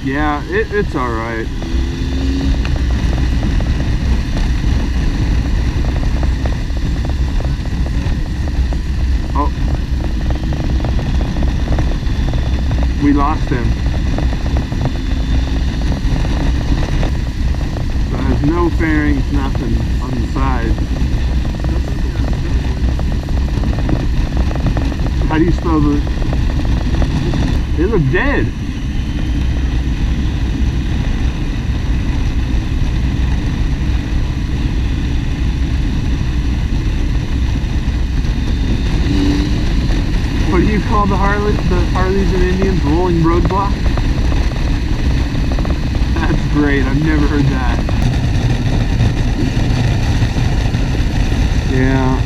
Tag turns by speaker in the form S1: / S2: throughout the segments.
S1: Yeah, it's all right. Oh, we lost him. So it has no fairings, nothing on the side. How do you spell the? They look dead. What do you call the Harleys and Indians? Rolling roadblock? That's great. I've never heard that. Yeah.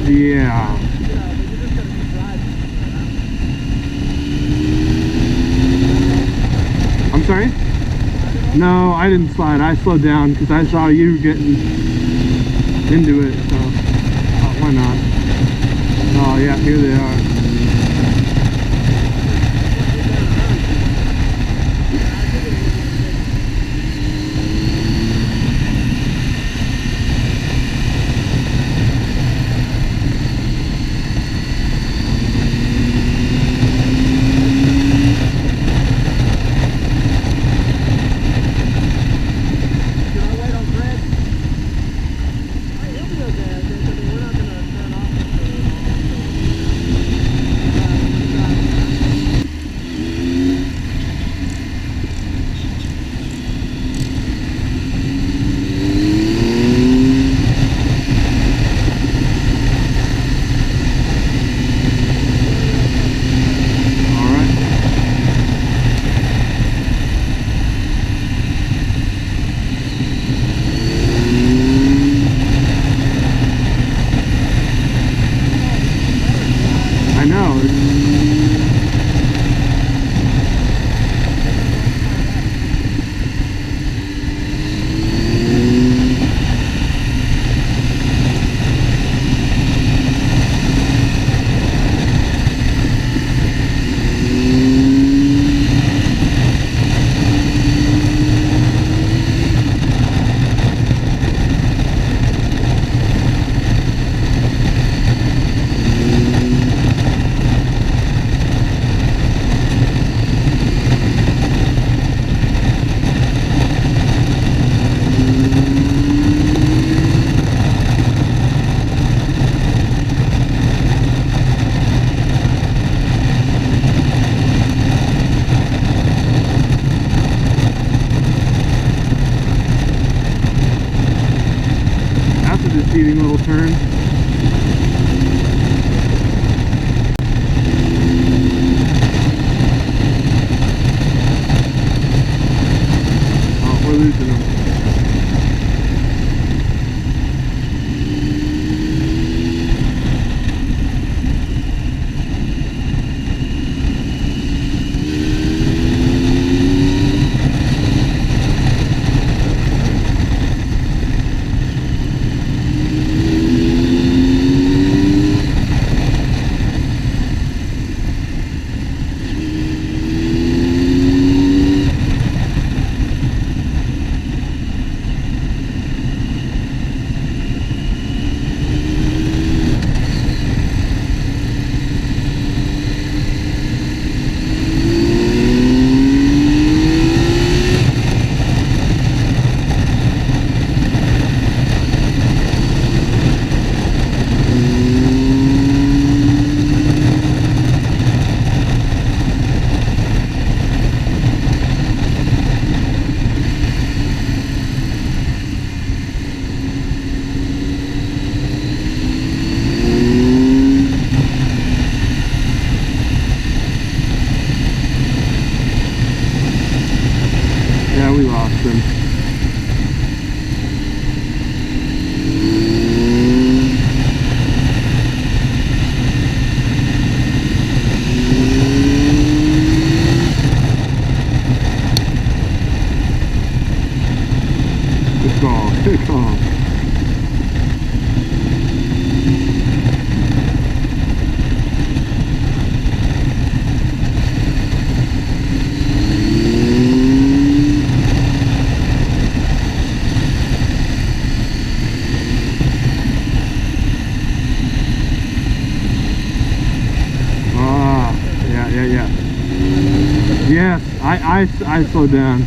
S1: Yeah. I'm sorry? No, I didn't slide. I slowed down because I saw you getting into it. So why not? Oh yeah, here they are. Deceiving little turn. Oh, we're losing them. Oh. Yes, I slowed down.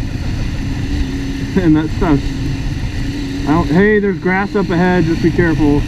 S1: And that stuff's... hey, there's grass up ahead, just be careful.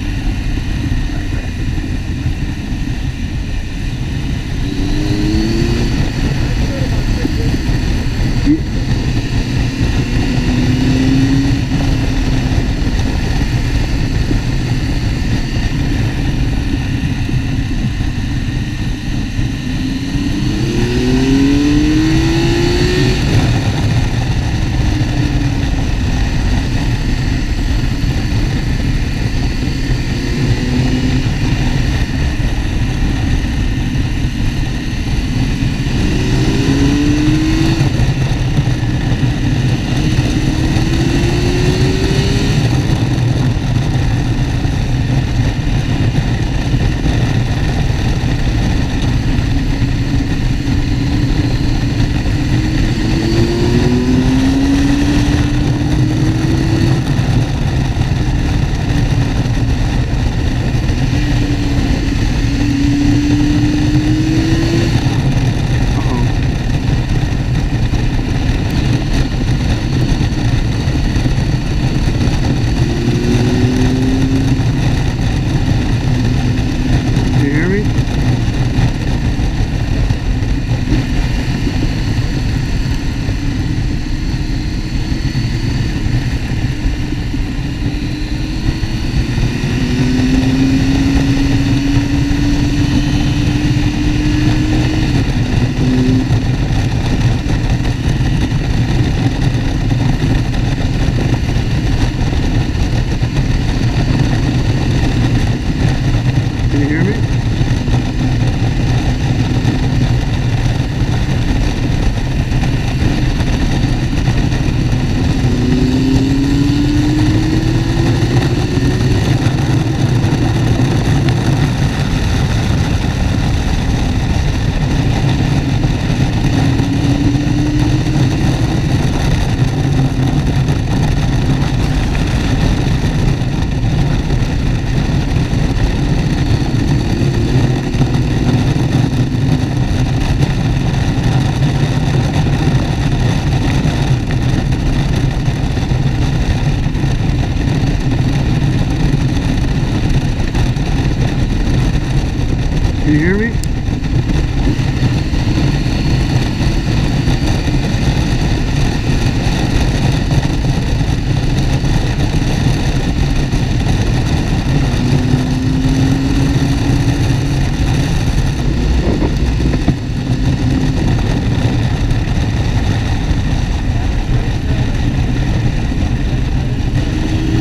S1: Can you hear me?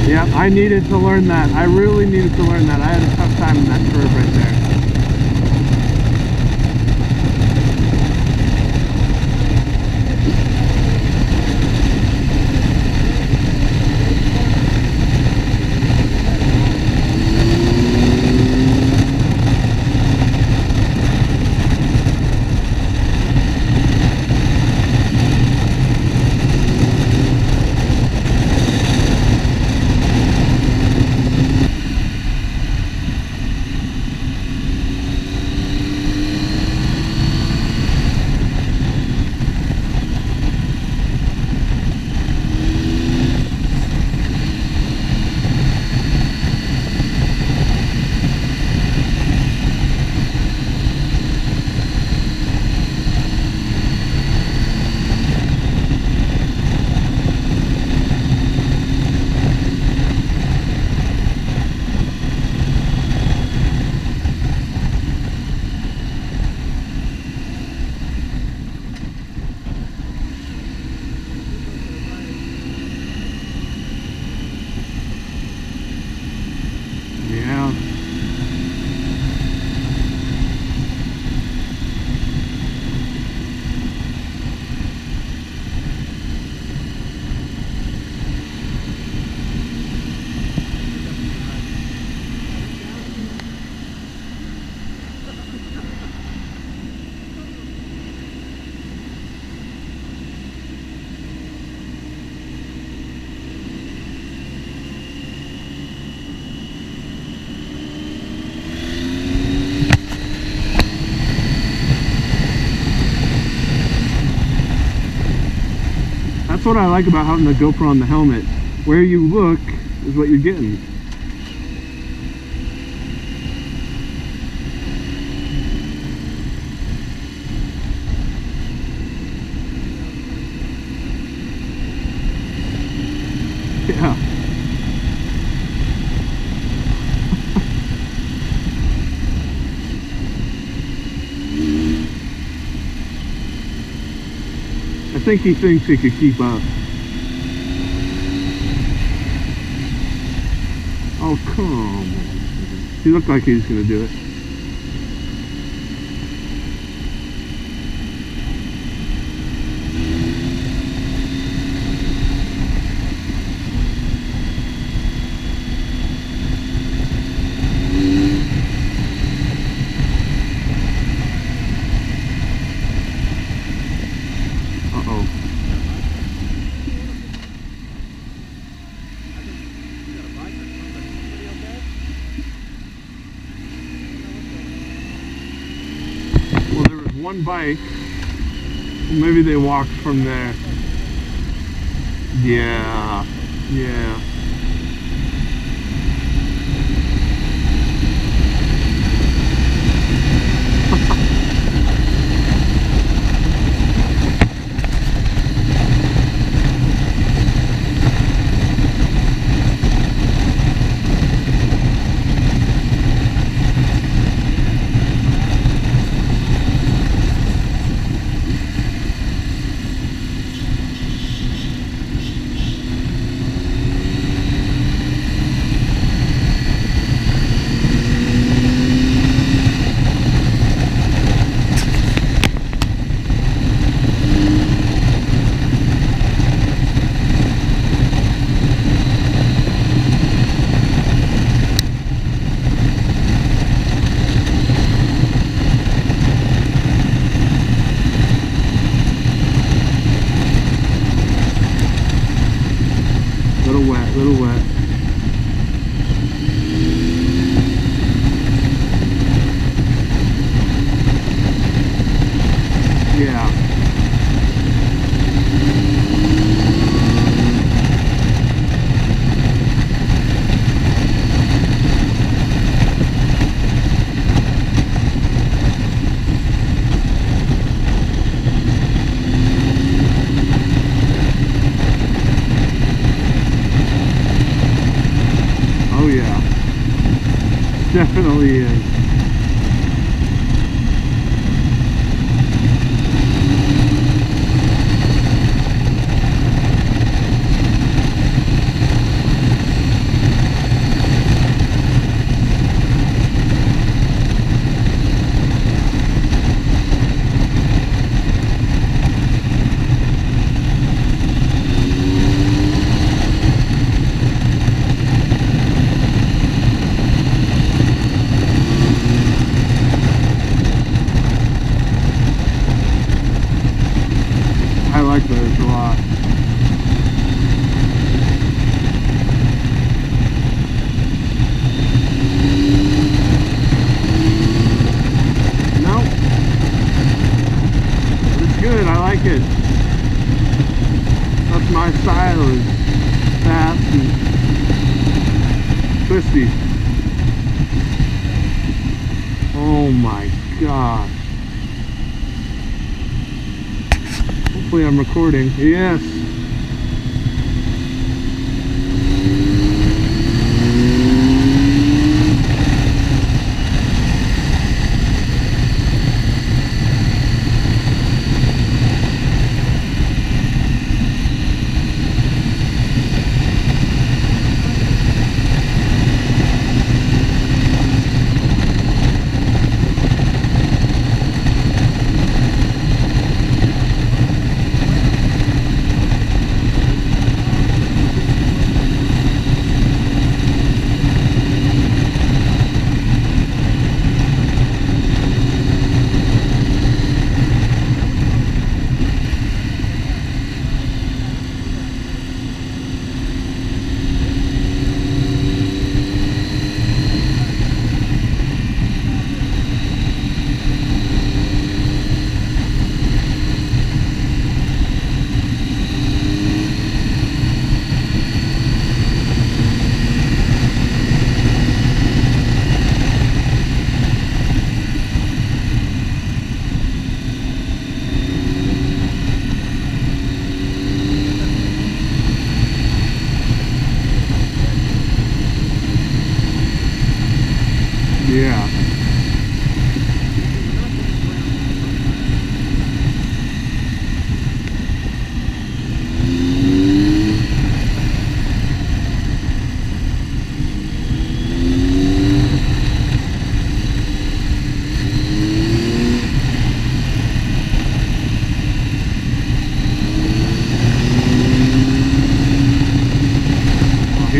S1: Yep, I needed to learn that. I really needed to learn that. I had a tough time in that curve right there. that's what I like about having the GoPro on the helmet. Where you look is what you're getting. Yeah. I think he thinks he could keep up. Oh, come on. He looked like he was going to do it. One bike, maybe they walked from there. Yeah, yeah. Little wet. Yeah. Oh yeah. Definitely is. I like those a lot. Nope. It's good, I like it. That's my style, is fast and twisty. Oh my gosh. Hopefully I'm recording. Yes.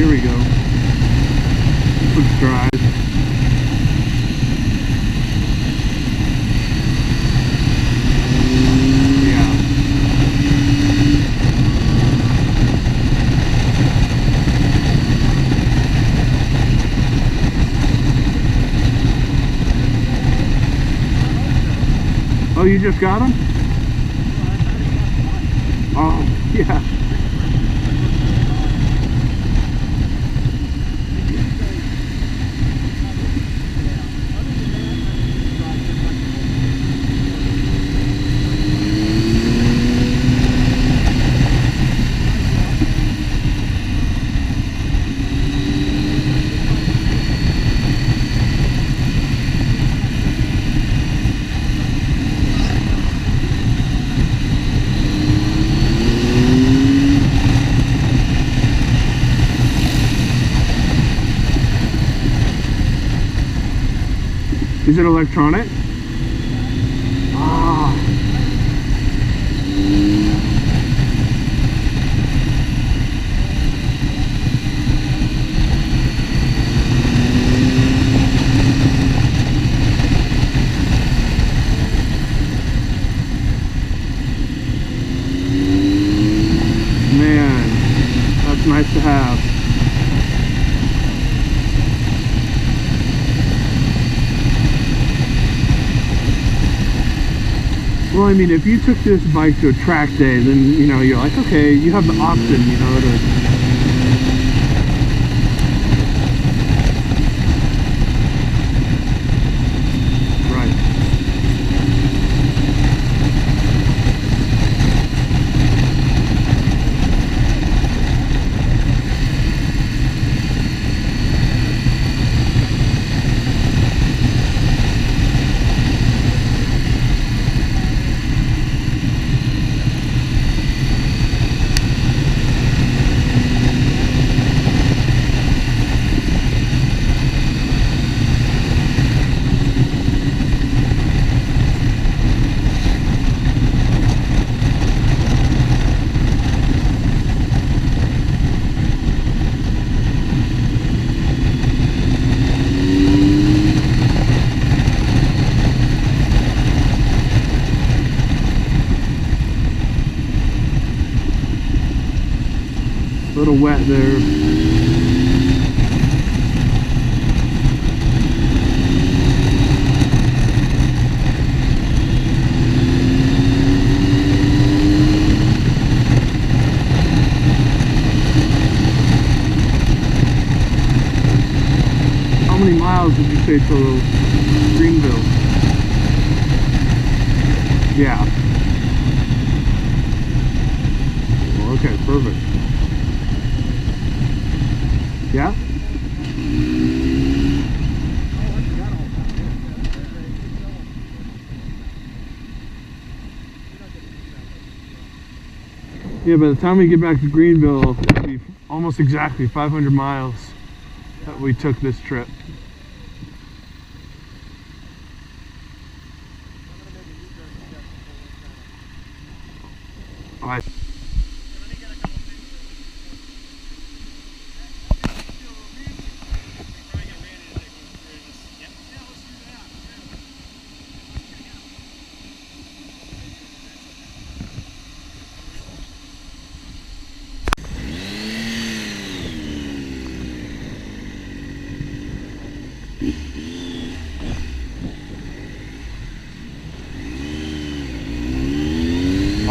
S1: here we go. This looks dry. Oh, you just got them? Oh, yeah. Is it electronic? Ah. Man, that's nice to have. Well, I mean, if you took this bike to a track day, then, you know, you're like, okay, you have the option, you know, to... A little wet there. How many miles did you say till Greenville? Yeah. Well, okay, perfect. Yeah? Yeah, by the time we get back to Greenville, it'll be almost exactly 500 miles that we took this trip. I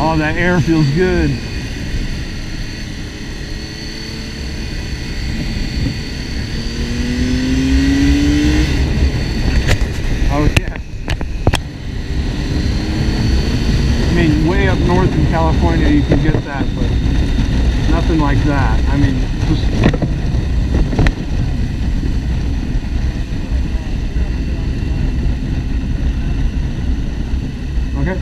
S1: Oh, that air feels good. Oh, yes. I mean, way up north in California you can get that, but nothing like that. I mean, just... Okay.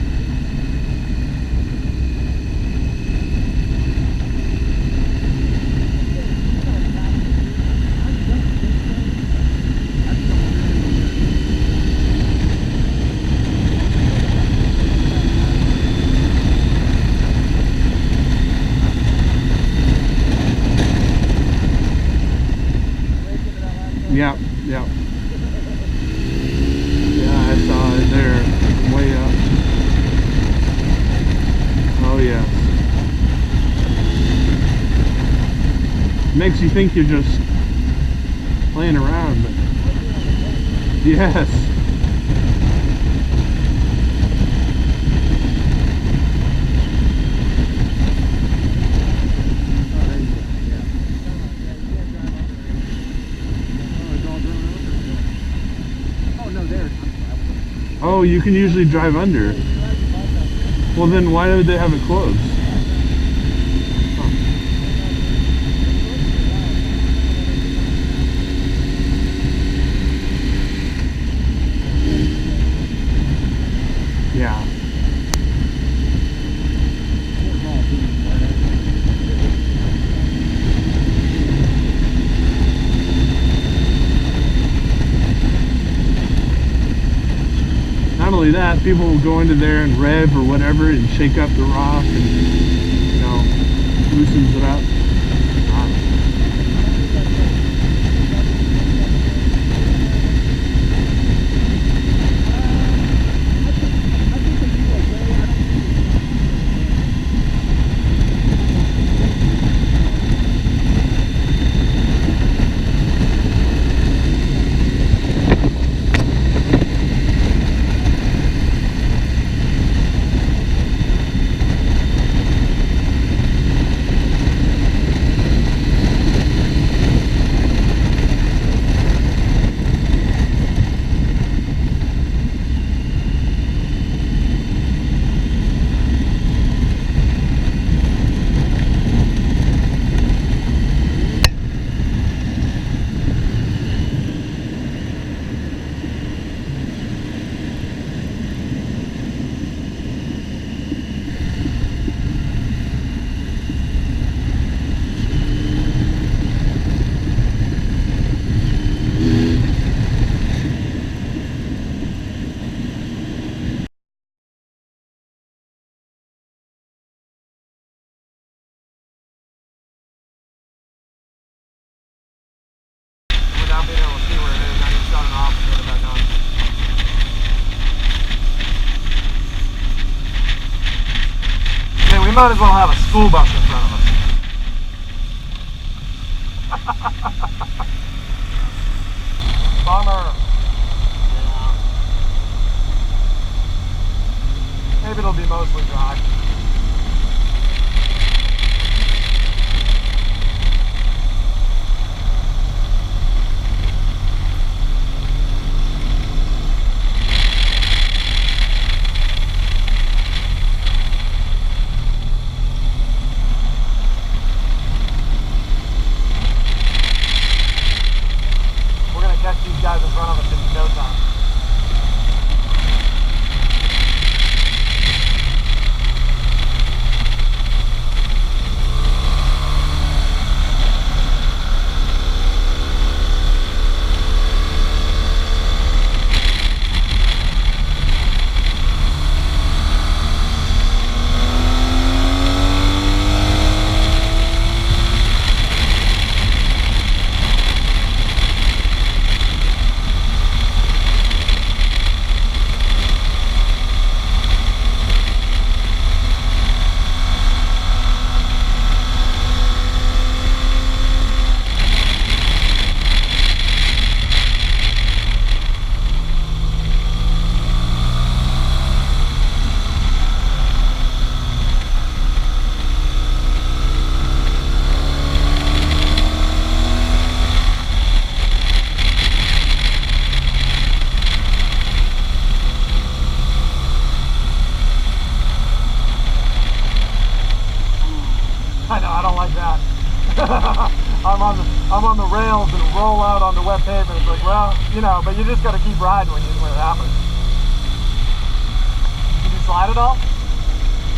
S1: Yep, yep. Yeah, I saw it there, way up. Oh yeah. Makes you think you're just playing around, but yes. Oh, you can usually drive under. Well, then why would they have it closed? Yeah. Not only that, people will go into there and rev or whatever and shake up the rock and, you know, loosens it up. Without being able to see where it is, I can shut it off and put it back on. Man, we might as well have a school bus in front of us. Bummer. Yeah. Maybe it'll be mostly dry. Catch these guys in front of us in no time. I know, I don't like that. I'm on the rails and roll out on the wet pavement. It's like, well, you know, but you just got to keep riding when it happens. Did you slide at all?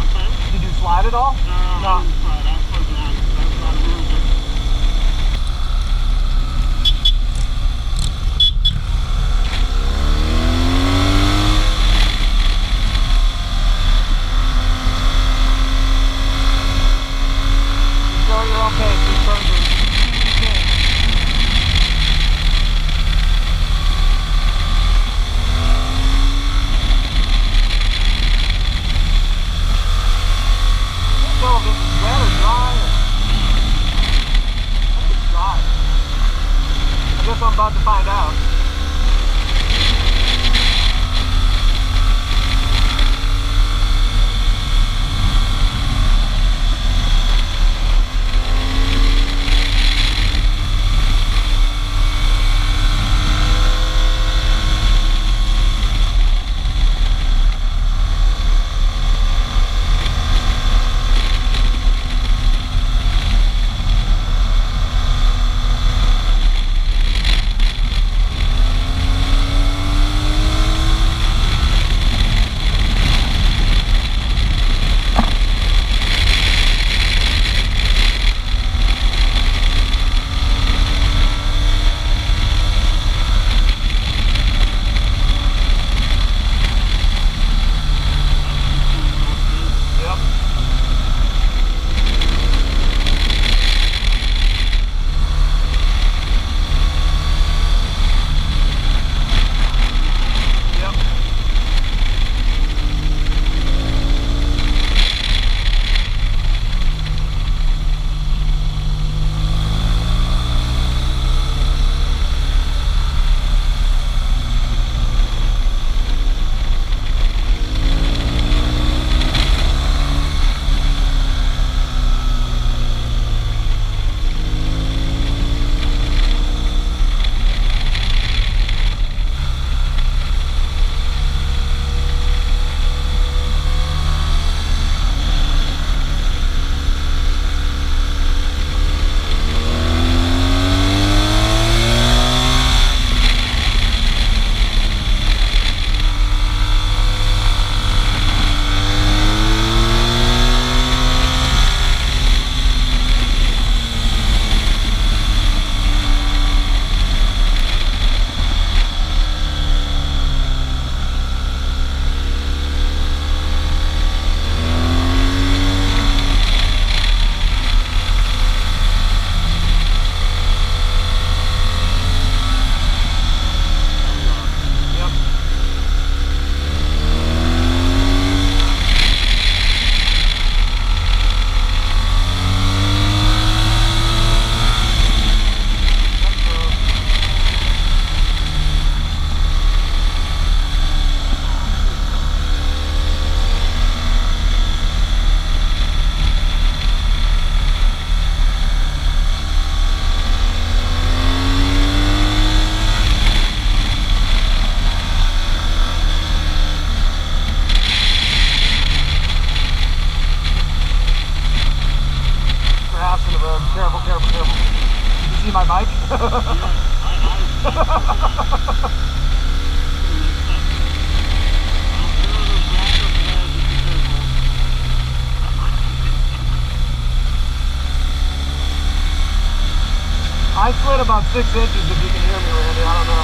S1: Okay. Did you slide at all? No. I didn't slide. I was supposed to have it. That's not a little bit. You're okay. Keep turning. I'm about to find out. Careful, careful, careful. You see my bike? I slid about 6 inches if you can hear me, Randy. I don't know.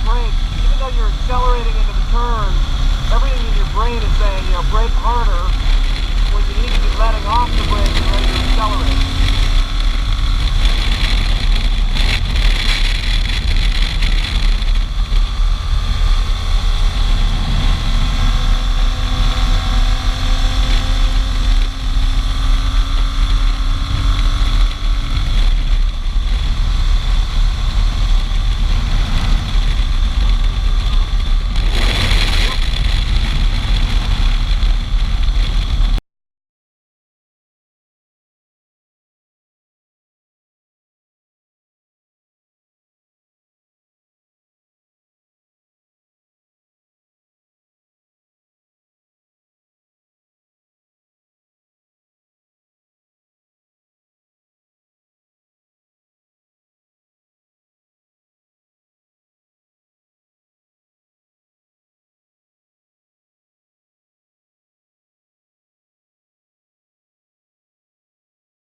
S2: brake, even though you're accelerating into the turn, everything in your brain is saying, you know, brake harder when you need to be let